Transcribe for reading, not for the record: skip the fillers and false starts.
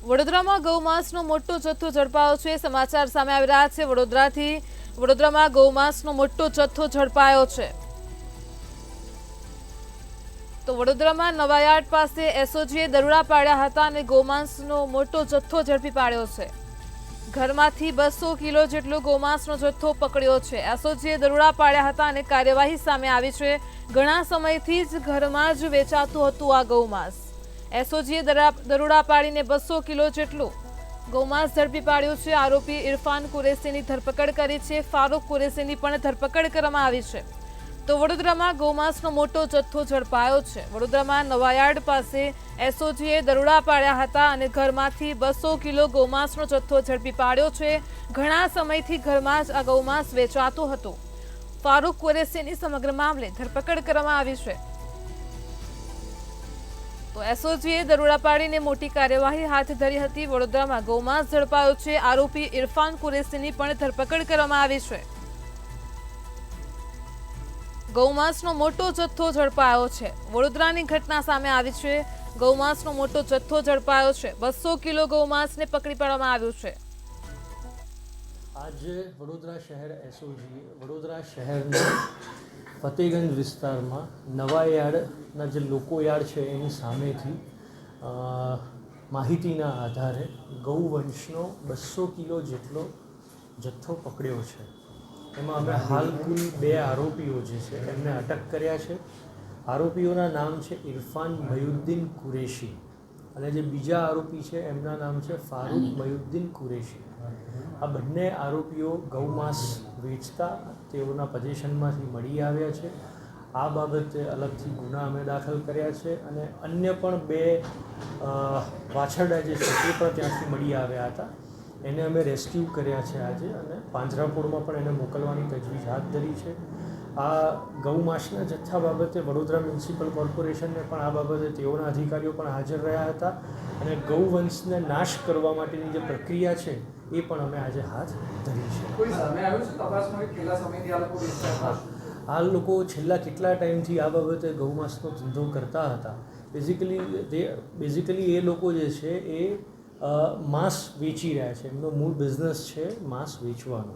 વડોદરામાં ગૌમાંસનો મોટો જથ્થો ઝડપાયો છે। સમાચાર સામે આવી રહ્યા છે વડોદરામાં ગૌમાંસનો મોટો જથ્થો ઝડપાયો છે। તો વડોદરામાં નવાયાર્ડ પાસે એસઓજીએ દરોડા પાડ્યા હતા અને ગૌમાંસનો મોટો જથ્થો ઝડપી પાડ્યો છે। ઘરમાંથી 200 કિલો જેટલો ગૌમાંસનો જથ્થો પકડ્યો છે। એસઓજીએ દરોડા પાડ્યા હતા અને કાર્યવાહી સામે આવી છે। ઘણા સમયથી જ ઘરમાં જ વેચાતું હતું આ ગૌમાંસ। એસઓજીએ દરોડા પાડીને 200 કિલો જેટલું ગૌમાંસ ઝડપી પાડ્યું છે। આરોપી ઇરફાન કુરેશીની ધરપકડ કરી છે। ફારૂક કુરેશીની પણ ધરપકડ કરવામાં આવી છે। તો વડોદરામાં ગૌમાંસનો મોટો જથ્થો ઝડપાયો છે। વડોદરામાં નવાયાર્ડ પાસે એસઓજીએ દરોડા પાડ્યા હતા અને ઘરમાંથી 200 કિલો ગૌમાંસનો જથ્થો ઝડપી પાડ્યો છે। ઘણા સમયથી ઘરમાં જ આ ગૌમાંસ વેચાતું હતું। ફારૂક કુરેશીની સમગ્ર મામલે ધરપકડ કરવામાં આવી છે। તો એસઓજીએ દરોડા પાડીને મોટી કાર્યવાહી હાથ ધરી હતી। વડોદરામાં ગૌમાંસ ઝડપાયો છે। આરોપી ઇરફાન કુરેશીની પણ ધરપકડ કરવામાં આવી છે। ગૌમાંસનો મોટો જથ્થો ઝડપાયો છે। વડોદરાની ઘટના સામે આવી છે। ગૌમાંસનો મોટો જથ્થો ઝડપાયો છે। 200 કિલો ગૌમાંસને પકડી પાડવામાં આવ્યું છે। આજે વડોદરા શહેર એસઓજી વડોદરા શહેરના ફતેગંજ વિસ્તારમાં નવાયાર્ડના જે લોકોયાર્ડ છે એની સામેથી માહિતીના આધારે ગૌવંશનો 200 કિલો જેટલો જથ્થો પકડ્યો છે। એમાં અમે હાલ કુલ 2 આરોપીઓ જે છે એમને અટક કર્યા છે। આરોપીઓના નામ છે ઇરફાન મયુદ્દીન કુરેશી અને જે બીજા આરોપી છે એમના નામ છે ફારૂક મયુદ્દીન કુરેશી। આ બંને આરોપીઓ ગૌમાંસ વેચતા તેઓના પોઝિશનમાંથી મળી આવ્યા છે। આ બાબતે અલગથી ગુના અમે દાખલ કર્યા છે અને અન્ય પણ 2 વાછરડા જે છે એ પણ ત્યાંથી મળી આવ્યા હતા। એને અમે રેસ્ક્યુ કર્યા છે આજે અને પાંજરાપોળમાં પણ એને મોકલવાની તજવીજ હાથ ધરી છે। આ ગૌમાંસના જથ્થા બાબતે વડોદરા મ્યુનિસિપલ કોર્પોરેશનને પણ આ બાબતે તેઓના અધિકારીઓ પણ હાજર રહ્યા હતા અને ગૌવંશને નાશ કરવા માટેની જે પ્રક્રિયા છે એ પણ અમે આજે હાથ ધરી છે। આ લોકો છેલ્લા કેટલા ટાઈમથી આ બાબતે ગૌમાંસનો ધંધો કરતા હતા। બેઝિકલી એ લોકો જે છે એ માંસ વેચી રહ્યા છે। એમનો મૂળ બિઝનેસ છે માંસ વેચવાનો।